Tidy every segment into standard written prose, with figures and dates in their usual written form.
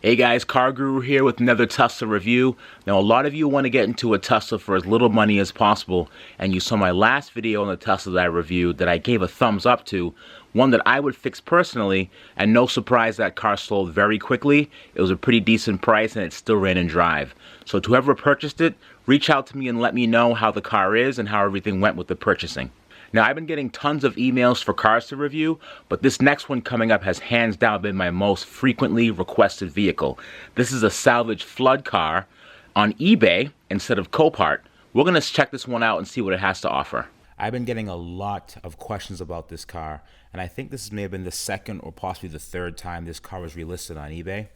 Hey guys, Car Guru here with another Tesla review. Now a lot of you want to get into a Tesla for as little money as possible, and you saw my last video on the Tesla that I reviewed that I gave a thumbs up to, one that I would fix personally, and no surprise that car sold very quickly. It was a pretty decent price and it still ran and drive. So to whoever purchased it, reach out to me and let me know how the car is and how everything went with the purchasing. Now, I've been getting tons of emails for cars to review, but this next one coming up has hands down been my most frequently requested vehicle. This is a salvage flood car on eBay instead of Copart. We're going to check this one out and see what it has to offer. I've been getting a lot of questions about this car, and I think this may have been the second or possibly the third time this car was relisted on eBay.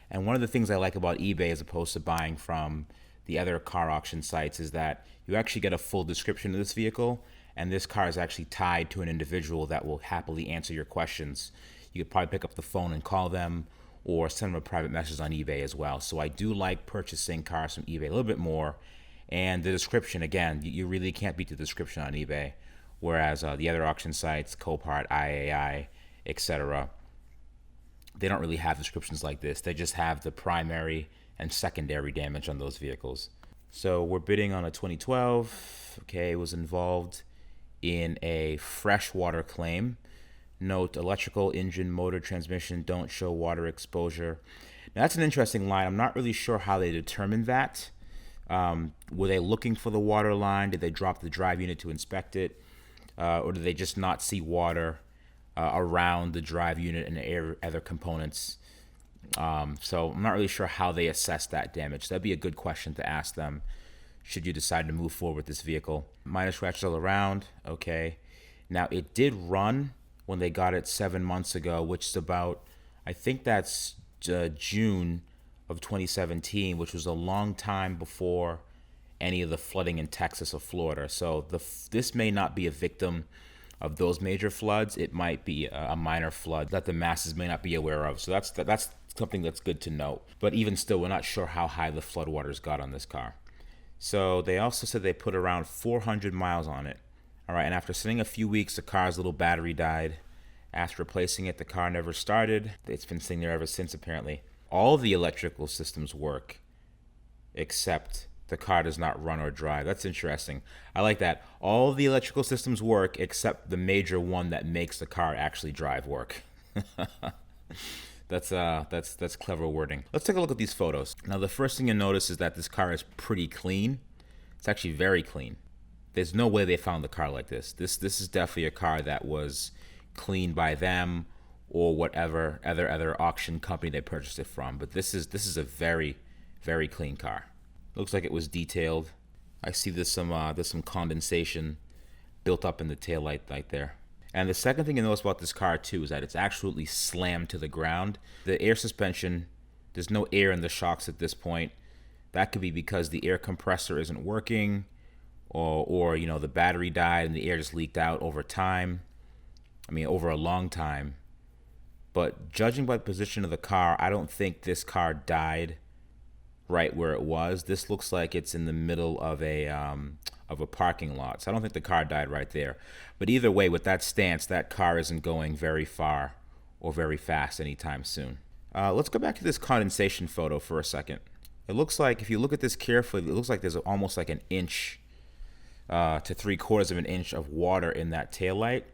And one of the things I like about eBay as opposed to buying from the other car auction sites is that you actually get a full description of this vehicle, and this car is actually tied to an individual that will happily answer your questions. You could probably pick up the phone and call them or send them a private message on eBay as well. So I do like purchasing cars from eBay a little bit more. And the description, again, you really can't beat the description on eBay. Whereas the other auction sites, Copart, IAI, etc., they don't really have descriptions like this. They just have the primary and secondary damage on those vehicles. So we're bidding on a 2012. Okay, it was involved in a freshwater claim. Note, electrical, engine, motor, transmission don't show water exposure. Now that's an interesting line. I'm not really sure how they determined that. Were they looking for the water line? Did they drop the drive unit to inspect it? Or did they just not see water around the drive unit and other components? So I'm not really sure how they assessed that damage. That'd be a good question to ask them should you decide to move forward with this vehicle. Minor scratches all around. Okay. Now, it did run when they got it 7 months ago, which is about, I think that's June of 2017, which was a long time before any of the flooding in Texas or Florida. So this may not be a victim of those major floods. It might be a minor flood that the masses may not be aware of. So that's something that's good to note. But even still, we're not sure how high the floodwaters got on this car. So they also said they put around 400 miles on it. All right, and after sitting a few weeks, the car's little battery died. After replacing it, the car never started. It's been sitting there ever since, apparently. All the electrical systems work, except the car does not run or drive. That's interesting. I like that. All the electrical systems work, except the major one that makes the car actually drive work. That's clever wording. Let's take a look at these photos. Now, the first thing you notice is that this car is pretty clean. It's actually very clean. There's no way they found the car like this. This is definitely a car that was cleaned by them or whatever other auction company they purchased it from. But this is a very, very clean car. Looks like it was detailed. I see there's some condensation built up in the taillight right there. And the second thing you notice about this car too is that it's absolutely slammed to the ground. The air suspension, there's no air in the shocks at this point. That could be because the air compressor isn't working, or you know, the battery died and the air just leaked out over time. I mean, over a long time. But judging by the position of the car, I don't think this car died right where it was. This looks like it's in the middle of a parking lot. So I don't think the car died right there. But either way, with that stance, that car isn't going very far or very fast anytime soon. Let's go back to this condensation photo for a second. It looks like, if you look at this carefully, it looks like there's almost like an inch to 3/4 of an inch of water in that taillight.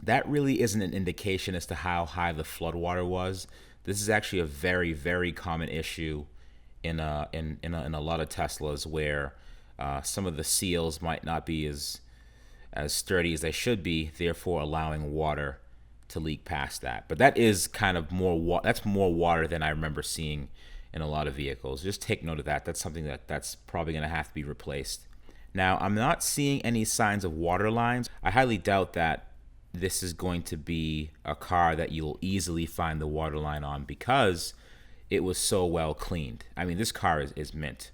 That really isn't an indication as to how high the floodwater was. This is actually a very, very common issue in a lot of Teslas where some of the seals might not be as sturdy as they should be, therefore allowing water to leak past that. But that is kind of that's more water than I remember seeing in a lot of vehicles. Just take note of that. That's something that's probably going to have to be replaced. Now, I'm not seeing any signs of water lines. I highly doubt that this is going to be a car that you'll easily find the water line on because it was so well cleaned. I mean, this car is mint.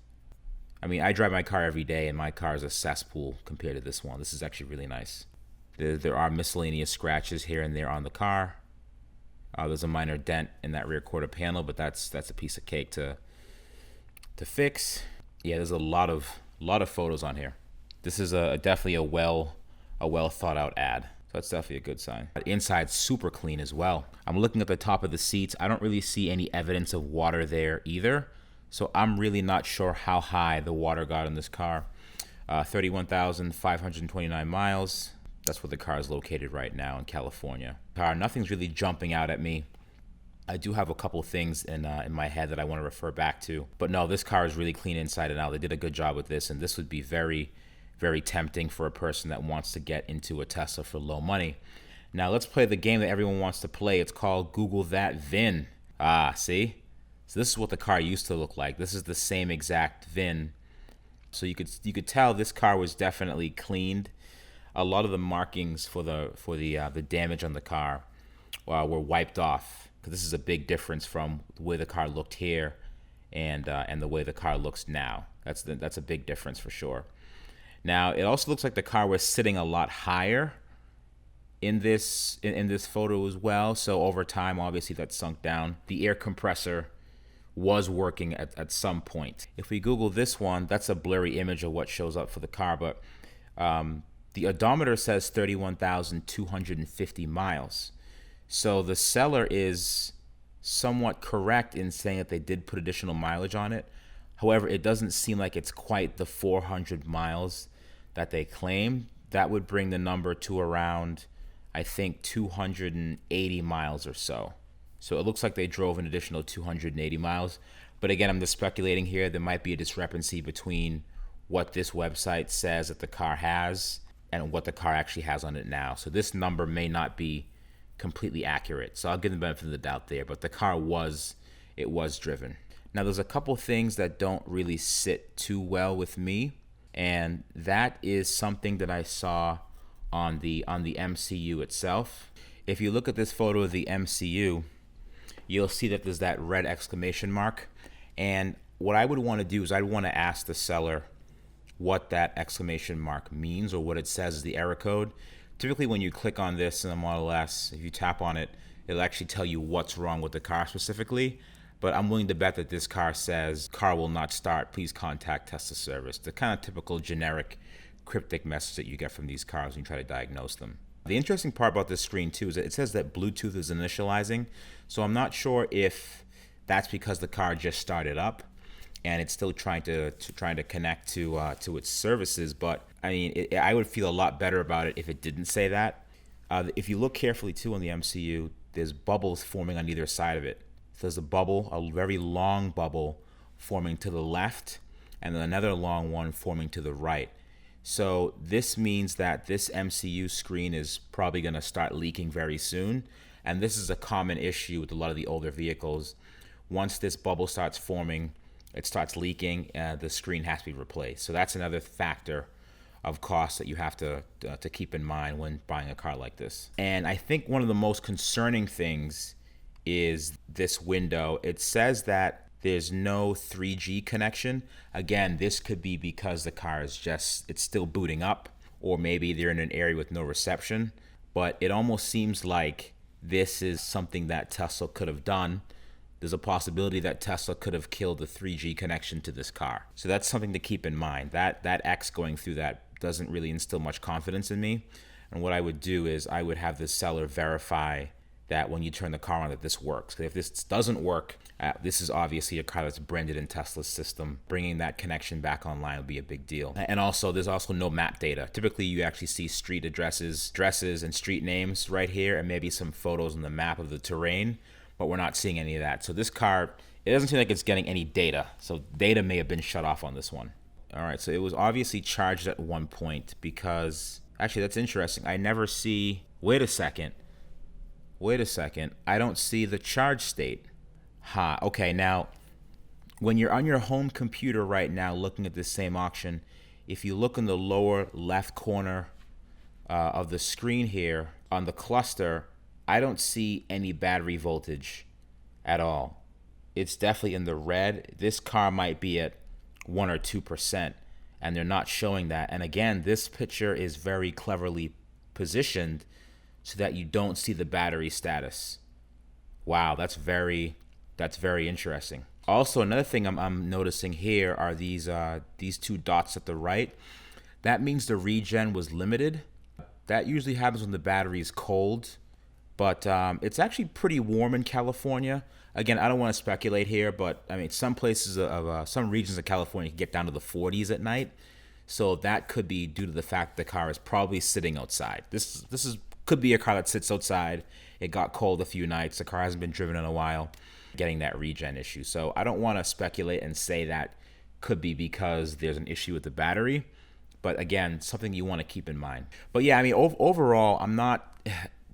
I mean, I drive my car every day, and my car is a cesspool compared to this one. This is actually really nice. There are miscellaneous scratches here and there on the car. There's a minor dent in that rear quarter panel, but that's a piece of cake to fix. Yeah, there's a lot of photos on here. This is definitely a well thought out ad. That's definitely a good sign. The inside's super clean as well. I'm looking at the top of the seats. I don't really see any evidence of water there either. So I'm really not sure how high the water got in this car. 31,529 miles. That's where the car is located right now in California. Nothing's really jumping out at me. I do have a couple things in my head that I want to refer back to. But no, this car is really clean inside and out. They did a good job with this, and this would be very, very tempting for a person that wants to get into a Tesla for low money. Now let's play the game that everyone wants to play. It's called Google That VIN. See? So this is what the car used to look like. This is the same exact VIN. So you could tell this car was definitely cleaned. A lot of the markings for the damage on the car were wiped off. Because this is a big difference from the way the car looked here and the way the car looks now. That's a big difference for sure. Now it also looks like the car was sitting a lot higher in this photo as well. So over time, obviously that sunk down. The air compressor was working at some point. If we Google this one, that's a blurry image of what shows up for the car, but the odometer says 31,250 miles. So the seller is somewhat correct in saying that they did put additional mileage on it. However, it doesn't seem like it's quite the 400 miles that they claim. That would bring the number to around, I think, 280 miles or so. So it looks like they drove an additional 280 miles. But again, I'm just speculating here. There might be a discrepancy between what this website says that the car has and what the car actually has on it now. So this number may not be completely accurate. So I'll give them the benefit of the doubt there. But the car was driven. Now there's a couple things that don't really sit too well with me. And that is something that I saw on the MCU itself. If you look at this photo of the MCU, you'll see that there's that red exclamation mark. And what I would want to do is I'd want to ask the seller what that exclamation mark means or what it says is the error code. Typically when you click on this in the Model S, if you tap on it, it'll actually tell you what's wrong with the car specifically. But I'm willing to bet that this car says, "Car will not start, please contact Tesla service." The kind of typical generic cryptic message that you get from these cars when you try to diagnose them. The interesting part about this screen too is that it says that Bluetooth is initializing. So I'm not sure if that's because the car just started up and it's still trying to connect to its services. But I mean, I would feel a lot better about it if it didn't say that. If you look carefully too on the MCU, there's bubbles forming on either side of it. So there's a bubble, a very long bubble forming to the left, and then another long one forming to the right. So this means that this MCU screen is probably going to start leaking very soon. And this is a common issue with a lot of the older vehicles. Once this bubble starts forming, it starts leaking, the screen has to be replaced. So that's another factor of cost that you have to keep in mind when buying a car like this. And I think one of the most concerning things is this window. It says that there's no 3G connection. Again, this could be because the car is it's still booting up, or maybe they're in an area with no reception. But it almost seems like this is something that Tesla could have done. There's a possibility that Tesla could have killed the 3G connection to this car. So that's something to keep in mind. That X going through that doesn't really instill much confidence in me. And what I would do is I would have the seller verify that when you turn the car on that this works. If this doesn't work, this is obviously a car that's branded in Tesla's system. Bringing that connection back online would be a big deal. And also, there's also no map data. Typically, you actually see street addresses, and street names right here, and maybe some photos on the map of the terrain, but we're not seeing any of that. So this car, it doesn't seem like it's getting any data. So data may have been shut off on this one. All right, so it was obviously charged at one point because, actually that's interesting. I never see, wait a second. I don't see the charge state. Okay, now, when you're on your home computer right now looking at this same auction, if you look in the lower left corner of the screen here, on the cluster, I don't see any battery voltage at all. It's definitely in the red. This car might be at 1 or 2%, and they're not showing that. And again, this picture is very cleverly positioned so that you don't see the battery status. Wow, that's very interesting. Also, another thing I'm noticing here are these two dots at the right. That means the regen was limited. That usually happens when the battery is cold, but it's actually pretty warm in California. Again, I don't want to speculate here, but I mean, some places some regions of California can get down to the 40s at night. So that could be due to the fact the car is probably sitting outside. This could be a car that sits outside. It got cold a few nights. The car hasn't been driven in a while, getting that regen issue. So I don't want to speculate and say that could be because there's an issue with the battery. But again, something you want to keep in mind. But yeah, I mean, overall, I'm not.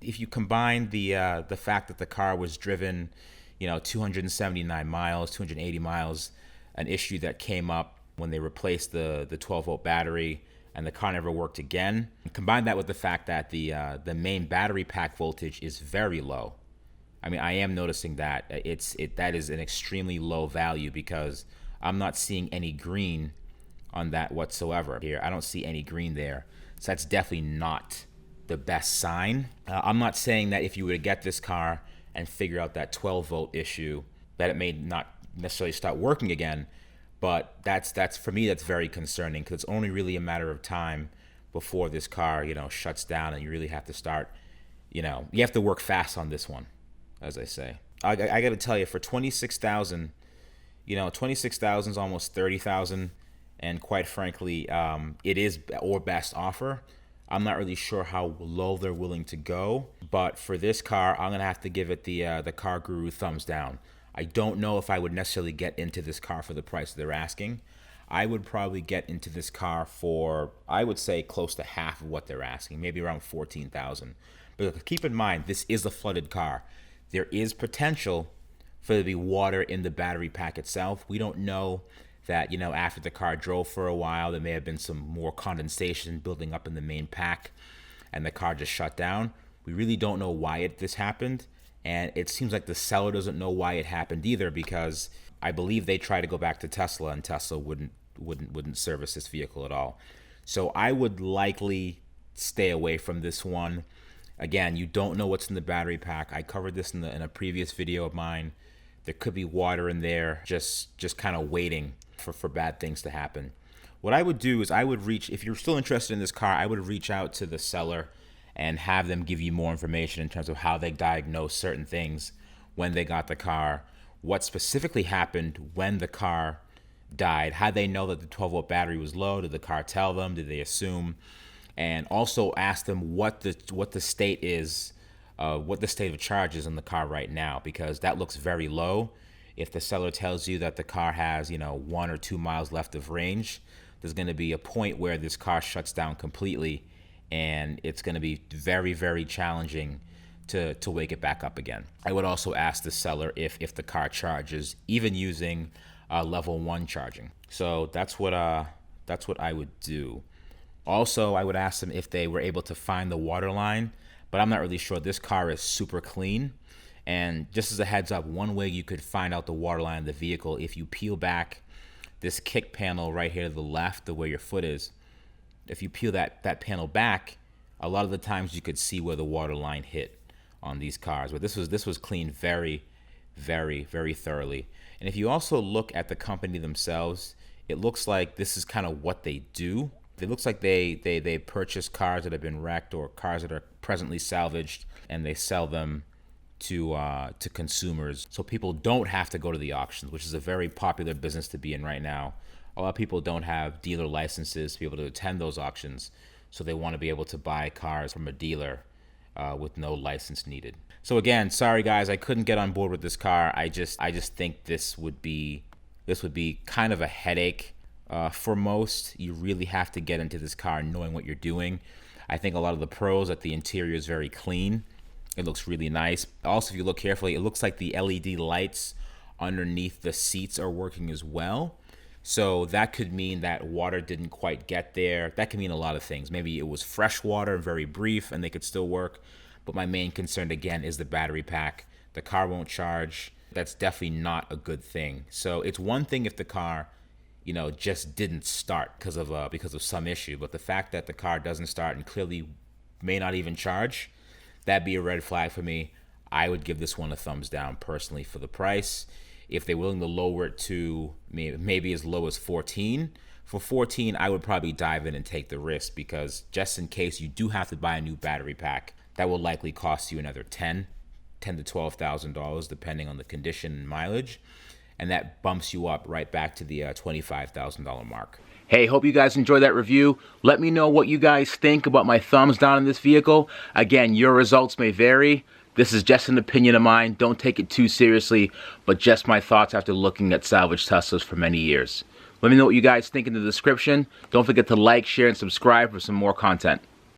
If you combine the fact that the car was driven, 279 miles, 280 miles, an issue that came up when they replaced the 12-volt battery, and the car never worked again. Combine that with the fact that the main battery pack voltage is very low. I mean, I am noticing that that is an extremely low value because I'm not seeing any green on that whatsoever. Here, I don't see any green there, so that's definitely not the best sign. I'm not saying that if you were to get this car and figure out that 12-volt issue, that it may not necessarily start working again. But that's for me, that's very concerning because it's only really a matter of time before this car, shuts down, and you really have to start, you have to work fast on this one, as I say. I got to tell you, for 26,000, 26,000 is almost 30,000, and quite frankly, it is our best offer. I'm not really sure how low they're willing to go, but for this car, I'm gonna have to give it the Car Guru thumbs down. I don't know if I would necessarily get into this car for the price they're asking. I would probably get into this car for, I would say, close to half of what they're asking, maybe around 14,000. But keep in mind, this is a flooded car. There is potential for there to be water in the battery pack itself. We don't know that, after the car drove for a while, there may have been some more condensation building up in the main pack and the car just shut down. We really don't know why this happened. And it seems like the seller doesn't know why it happened either, because I believe they tried to go back to Tesla and Tesla wouldn't service this vehicle at all. So I would likely stay away from this one. Again, you don't know what's in the battery pack. I covered this in a previous video of mine. There could be water in there, just kind of waiting for bad things to happen. What I would do is if you're still interested in this car, I would reach out to the seller and have them give you more information in terms of how they diagnose certain things when they got the car, what specifically happened when the car died, how they know that the 12-volt battery was low, did the car tell them, did they assume, and also ask them what the state is, what the state of charge is in the car right now, because that looks very low. If the seller tells you that the car has 1 or 2 miles left of range, there's going to be a point where this car shuts down completely, and it's going to be very, very challenging to wake it back up again. I would also ask the seller if the car charges, even using level 1 charging. So that's what I would do. Also, I would ask them if they were able to find the water line, but I'm not really sure. This car is super clean. And just as a heads up, one way you could find out the water line of the vehicle, if you peel back this kick panel right here to the left, where your foot is, if you peel that panel back, a lot of the times you could see where the water line hit on these cars. But this was cleaned very, very, very thoroughly. And if you also look at the company themselves, it looks like this is kind of what they do. It looks like they purchase cars that have been wrecked or cars that are presently salvaged, and they sell them to consumers, so people don't have to go to the auctions, which is a very popular business to be in right now. A lot of people don't have dealer licenses to be able to attend those auctions, so they want to be able to buy cars from a dealer with no license needed. So again, sorry guys, I couldn't get on board with this car. I just think this would be kind of a headache for most. You really have to get into this car knowing what you're doing. I think a lot of the pros that the interior is very clean. It looks really nice. Also, if you look carefully, it looks like the LED lights underneath the seats are working as well. So that could mean that water didn't quite get there. That could mean a lot of things. Maybe it was fresh water, very brief, and they could still work. But my main concern, again, is the battery pack. The car won't charge. That's definitely not a good thing. So it's one thing if the car, just didn't start because of some issue. But the fact that the car doesn't start and clearly may not even charge, that'd be a red flag for me. I would give this one a thumbs down personally for the price. If they're willing to lower it to maybe as low as 14, For 14, I would probably dive in and take the risk, because just in case you do have to buy a new battery pack, that will likely cost you another $10,000 to $12,000 depending on the condition and mileage, and that bumps you up right back to the $25,000 mark. Hey, hope you guys enjoyed that review. Let me know what you guys think about my thumbs down in this vehicle. Again, your results may vary. This is just an opinion of mine. Don't take it too seriously, but just my thoughts after looking at salvage Teslas for many years. Let me know what you guys think in the description. Don't forget to like, share, and subscribe for some more content.